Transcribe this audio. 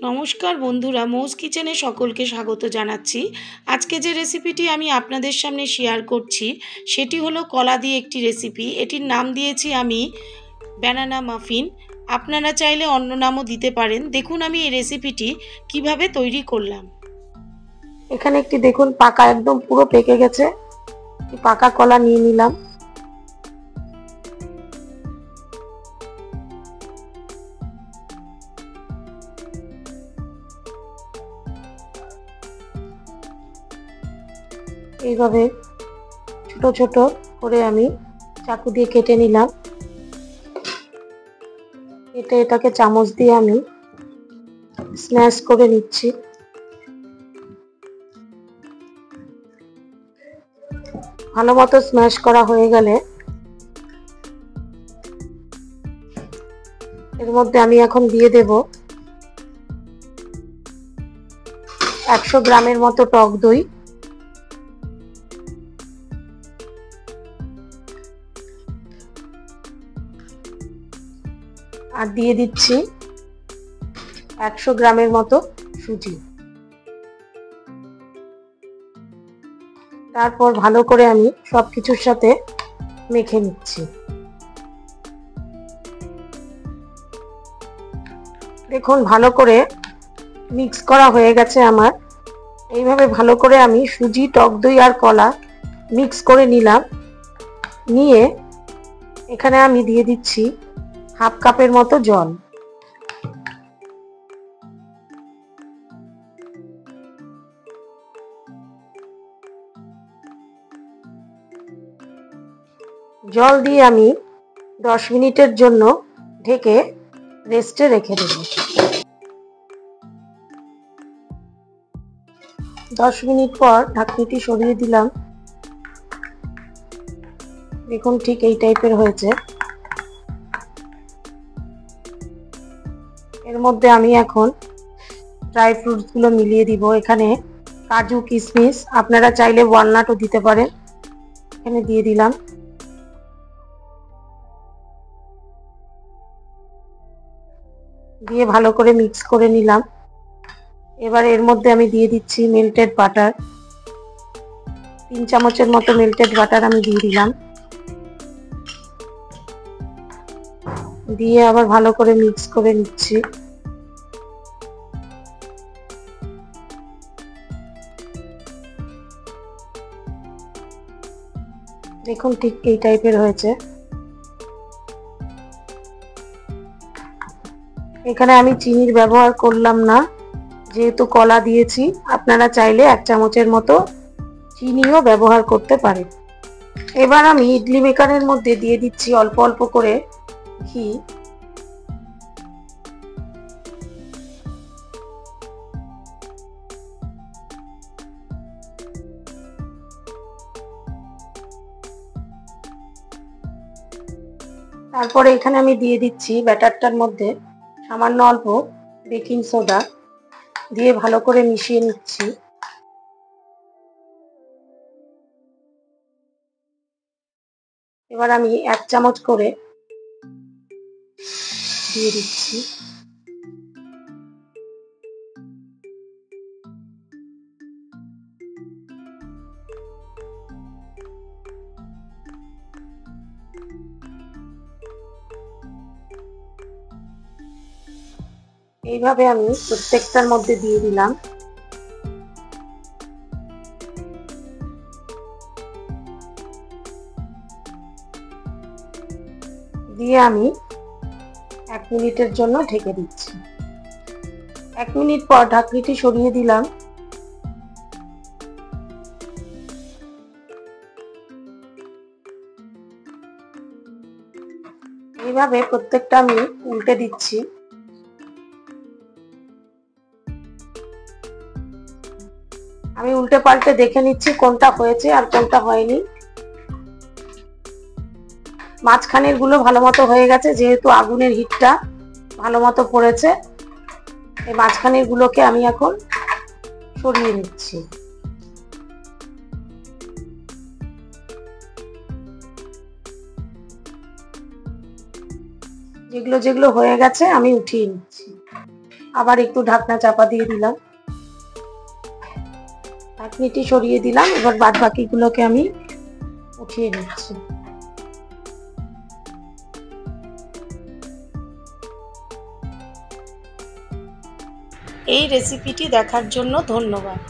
নমস্কার বন্ধুরা, মৌস কিচেনে সকলকে স্বাগত জানাচ্ছি। আজকে যে রেসিপিটি আমি আপনাদের সামনে শেয়ার করছি সেটি হলো কলা দিয়ে একটি রেসিপি। এটির নাম দিয়েছি আমি ব্যানানা মাফিন। আপনারা চাইলে অন্য নামও দিতে পারেন। দেখুন আমি এই রেসিপিটি কিভাবে তৈরি করলাম। এখানে একটি দেখুন পাকা, একদম পুরো পেকে গেছে পাকা কলা নিয়ে নিলাম। এইভাবে ছোট ছোট করে আমি চাকু দিয়ে কেটে নিলাম। কেটে এটাকে চামচ দিয়ে আমি স্ম্যাশ করে নিচ্ছি। ভালো মতো স্ম্যাশ করা হয়ে গেলে এর মধ্যে আমি এখন দিয়ে দেব 100 গ্রামের মতো টক দই, আর দিয়ে দিচ্ছি 100 গ্রামের মতো সুজি। তারপর ভালো করে আমি সবকিছুর সাথে মেখে নিচ্ছি। দেখুন ভালো করে মিক্স করা হয়ে গেছে আমার। এইভাবে ভালো করে আমি সুজি, টক দই আর কলা মিক্স করে নিলাম। নিয়ে এখানে আমি দিয়ে দিচ্ছি হাফ কাপের মতো জল। জল দিয়ে আমি 10 মিনিটের জন্য ঢেকে রেস্টে রেখে দেব। 10 মিনিট পর ঢাকনিটি সরিয়ে দিলাম। দেখুন ঠিক এই টাইপের হয়েছে। এর মধ্যে আমি এখন ড্রাই ফ্রুটস গুলো মিলিয়ে দিব। এখানে কাজু, কিশমিশ, আপনারা চাইলে ওয়ালনাটও দিতে পারেন, এখানে দিয়ে দিলাম। দিয়ে ভালো করে মিক্স করে নিলাম। এবার এর মধ্যে আমি দিয়ে দিচ্ছি মেল্টেড বাটার। 3 চামচের মতো মেল্টেড বাটার আমি দিয়ে দিলাম। দিয়ে আবার ভালো করে মিক্স করে নিচ্ছি। দেখুন ঠিক এই টাইপের হয়েছে। এখানে আমি চিনির ব্যবহার করলাম না, যেহেতু কলা দিয়েছি। আপনারা চাইলে 1 চামচের মতো চিনিও ব্যবহার করতে পারেন। এবার আমি ইডলি মেকারের মধ্যে দিয়ে দিচ্ছি অল্প অল্প করে ঘি। তারপরে এখানে আমি দিয়ে দিচ্ছি ব্যাটারটার মধ্যে সামান্য অল্প বেকিং সোডা, দিয়ে ভালো করে মিশিয়ে নিচ্ছি। এবার আমি 1 চামচ করে দিয়ে দিচ্ছি। এইভাবে আমি প্রত্যেকটার মধ্যে দিয়ে দিলাম। দিয়ে আমি 1 মিনিটের জন্য ঢেকে দিচ্ছি। 1 মিনিট পর ঢাকনিটি সরিয়ে দিলাম। এইভাবে প্রত্যেকটা আমি উল্টে দিচ্ছি। আমি উল্টে পাল্টে দেখে নিচ্ছি কোনটা হয়েছে আর কোনটা হয়নি। মাঝখানের গুলো ভালো মতো হয়ে গেছে, যেহেতু আগুনের হিটটা ভালো মতো পড়েছে। এই মাঝখানের গুলোকে আমি এখন সরিয়ে নিচ্ছি। যেগুলো যেগুলো হয়ে গেছে আমি উঠিয়ে নিচ্ছি। আবার একটু ঢাকনা চাপা দিয়ে দিলাম, ঢাকনিটি সরিয়ে দিলাম। এবার বাদ বাকিগুলোকে আমি উঠিয়ে নিচ্ছি। এই রেসিপিটি দেখার জন্য ধন্যবাদ।